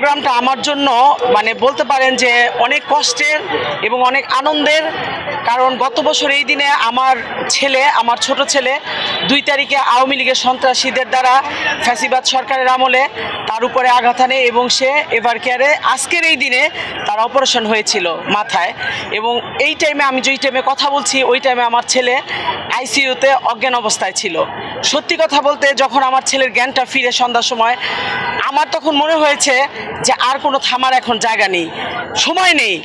প্রোগ্রামটা আমার জন্য মানে বলতে পারেন যে অনেক কষ্টের এবং অনেক আনন্দের। কারণ গত বছর এই দিনে আমার ছোট ছেলে 2 তারিখে আওয়ামী লীগের সন্ত্রাসীদের দ্বারা ফ্যাসিবাদ সরকারের আমলে তার উপরে আঘাত আনে এবং সে এভার কেয়ারে আজকের এই দিনে তার অপারেশন হয়েছিল মাথায়। এবং এই টাইমে আমি যেই টাইমে কথা বলছি ওই টাইমে আমার ছেলে আইসিইউতে অজ্ঞান অবস্থায় ছিল। সত্যি কথা বলতে যখন আমার ছেলের জ্ঞানটা ফিরে সন্ধ্যার সময়, আমার তখন মনে হয়েছে যে আর কোনো থামার এখন জায়গা নেই, সময় নেই,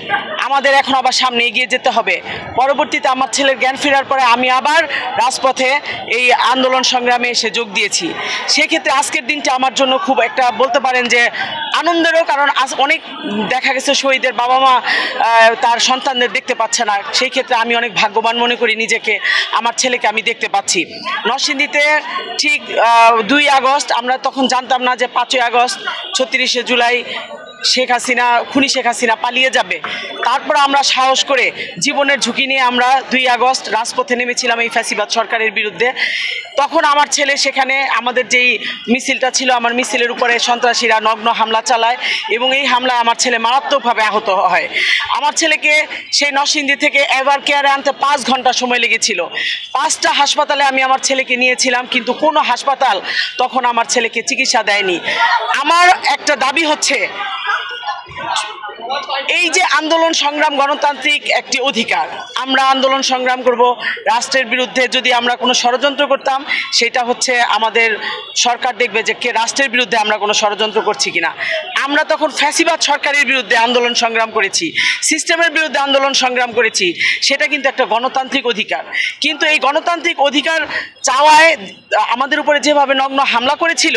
আমাদের এখন আবার সামনে এগিয়ে যেতে হবে। পরবর্তীতে আমার ছেলের জ্ঞান ফেরার পরে আমি আবার রাজপথে এই আন্দোলন সংগ্রামে এসে যোগ দিয়েছি। সেক্ষেত্রে আজকের দিনটা আমার জন্য খুব একটা বলতে পারেন যে আনন্দেরও, কারণ আজ অনেক দেখা গেছে শহীদের বাবা মা তার সন্তানদের দেখতে পাচ্ছে না। সেই ক্ষেত্রে আমি অনেক ভাগ্যবান মনে করি নিজেকে, আমার ছেলেকে আমি দেখতে পাচ্ছি। নরসিংদীতে ঠিক 2 আগস্ট, আমরা তখন জানতাম না যে 5 আগস্ট 36শে জুলাই খুনি শেখ হাসিনা পালিয়ে যাবে। তারপর আমরা সাহস করে জীবনের ঝুঁকি নিয়ে আমরা 2 আগস্ট রাজপথে নেমেছিলাম এই ফ্যাসিবাদ সরকারের বিরুদ্ধে। তখন আমার ছেলে সেখানে আমাদের যেই মিছিলটা ছিল, আমার মিছিলের উপরে সন্ত্রাসীরা নগ্ন হামলা চালায় এবং এই হামলায় আমার ছেলে মারাত্মকভাবে আহত হয়। আমার ছেলেকে সেই নরসিংদী থেকে এভার কেয়ারে আনতে 5 ঘন্টা সময় লেগেছিল। 5টা হাসপাতালে আমি আমার ছেলেকে নিয়েছিলাম, কিন্তু কোনো হাসপাতাল তখন আমার ছেলেকে চিকিৎসা দেয়নি। আমার একটা দাবি হচ্ছে, এই যে আন্দোলন সংগ্রাম গণতান্ত্রিক একটি অধিকার, আমরা আন্দোলন সংগ্রাম করব। রাষ্ট্রের বিরুদ্ধে যদি আমরা কোনো ষড়যন্ত্র করতাম, সেটা হচ্ছে আমাদের সরকার দেখবে যে কে রাষ্ট্রের বিরুদ্ধে আমরা কোনো ষড়যন্ত্র করছি কিনা। আমরা তখন ফ্যাসিবাদ সরকারের বিরুদ্ধে আন্দোলন সংগ্রাম করেছি, সিস্টেমের বিরুদ্ধে আন্দোলন সংগ্রাম করেছি। সেটা কিন্তু একটা গণতান্ত্রিক অধিকার। কিন্তু এই গণতান্ত্রিক অধিকার চাওয়ায় আমাদের উপরে যেভাবে নগ্ন হামলা করেছিল,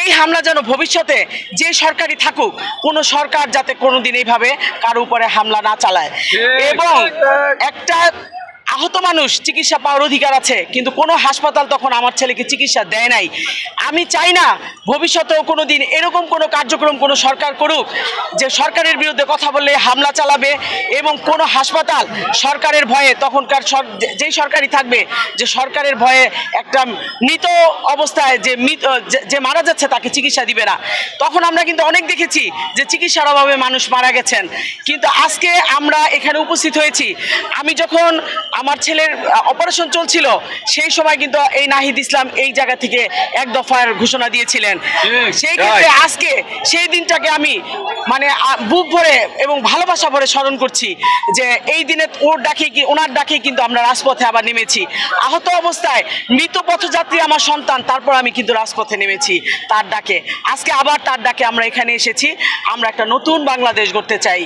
এই হামলা যেন ভবিষ্যতে যে সরকারই থাকুক, কোনো সরকার যাতে কোনোদিন এইভাবে কারো উপরে হামলা না চালায়। এবং একটা আহত মানুষ চিকিৎসা পাওয়ার অধিকার আছে, কিন্তু কোনো হাসপাতাল তখন আমার ছেলেকে চিকিৎসা দেয় নাই। আমি চাই না ভবিষ্যতেও কোনো দিন এরকম কোনো কার্যক্রম কোনো সরকার করুক যে সরকারের বিরুদ্ধে কথা বললে হামলা চালাবে এবং কোনো হাসপাতাল সরকারের ভয়ে, তখনকার যেই সরকারই থাকবে, যে সরকারের ভয়ে একটা মৃত অবস্থায় যে মারা যাচ্ছে তাকে চিকিৎসা দিবে না। তখন আমরা কিন্তু অনেক দেখেছি যে চিকিৎসার অভাবে মানুষ মারা গেছেন। কিন্তু আজকে আমরা এখানে উপস্থিত হয়েছি, আমি যখন আমার ছেলের অপারেশন চলছিল সেই সময় কিন্তু এই নাহিদ ইসলাম এই জায়গা থেকে 1 দফার ঘোষণা দিয়েছিলেন। সেই ক্ষেত্রে আজকে সেই দিনটাকে আমি মানে বুক ভরে এবং ভালোবাসা ভরে স্মরণ করছি যে এই দিনে ওনার ডাকে কিন্তু আমরা রাজপথে আবার নেমেছি। আহত অবস্থায় মৃত পথযাত্রী আমার সন্তান, তারপর আমি কিন্তু রাজপথে নেমেছি তার ডাকে। আজকে আবার তার ডাকে আমরা এখানে এসেছি। আমরা একটা নতুন বাংলাদেশ গড়তে চাই।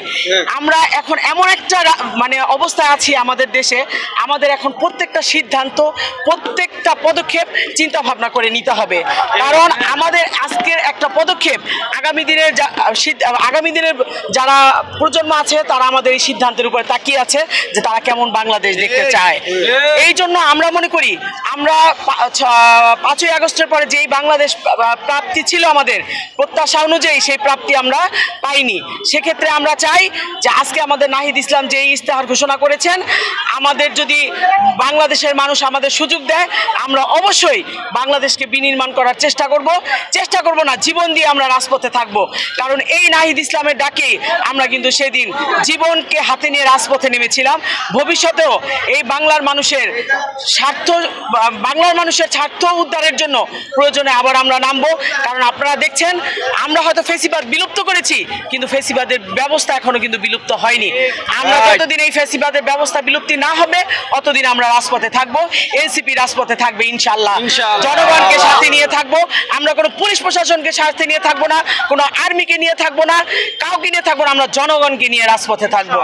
আমরা এখন এমন একটা মানে অবস্থায় আছি আমাদের দেশে, আমাদের এখন প্রত্যেকটা সিদ্ধান্ত, প্রত্যেকটা পদক্ষেপ চিন্তা ভাবনা করে নিতে হবে। কারণ আমাদের আজকের একটা পদক্ষেপ আগামী দিনের যারা প্রজন্ম আছে তারা আমাদের এই সিদ্ধান্তের উপরে তাকিয়ে আছে যে তারা কেমন বাংলাদেশ দেখতে চায়। এই জন্য আমরা মনে করি আমরা 5 আগস্টের পরে যেই বাংলাদেশ প্রাপ্তি ছিল আমাদের প্রত্যাশা অনুযায়ী, সেই প্রাপ্তি আমরা পাইনি। সেক্ষেত্রে আমরা চাই যে আজকে আমাদের নাহিদ ইসলাম যে ইস্তেহার ঘোষণা করেছেন, আমাদের যদি বাংলাদেশের মানুষ আমাদের সুযোগ দেয়, আমরা অবশ্যই বাংলাদেশকে বিনির্মাণ করার চেষ্টা করব না, জীবন দিয়ে আমরা রাজপথে থাকব। কারণ এই নাহিদ ইসলামের ডাকে আমরা কিন্তু সেদিন জীবনকে হাতে নিয়ে রাজপথে নেমেছিলাম। ভবিষ্যতেও এই বাংলার মানুষের স্বার্থ উদ্ধারের জন্য প্রয়োজনে আবার আমরা নামবো। কারণ আপনারা দেখছেন আমরা হয়তো ফ্যাসিবাদ বিলুপ্ত করেছি, কিন্তু ফ্যাসিবাদের ব্যবস্থা এখনো কিন্তু বিলুপ্ত হয়নি। আমরা যতদিন এই ফ্যাসিবাদের ব্যবস্থা বিলুপ্তি না হবে অতদিন আমরা রাজপথে থাকবো। এনসিপি রাজপথে থাকবে ইনশাআল্লাহ। জনগণকে সাথে নিয়ে থাকবো। আমরা কোনো পুলিশ প্রশাসনকে সাথে নিয়ে থাকবো না, কোনো আর্মিকে নিয়ে থাকবো না, কাউকে নিয়ে থাকবো না। আমরা জনগণকে নিয়ে রাজপথে থাকবো।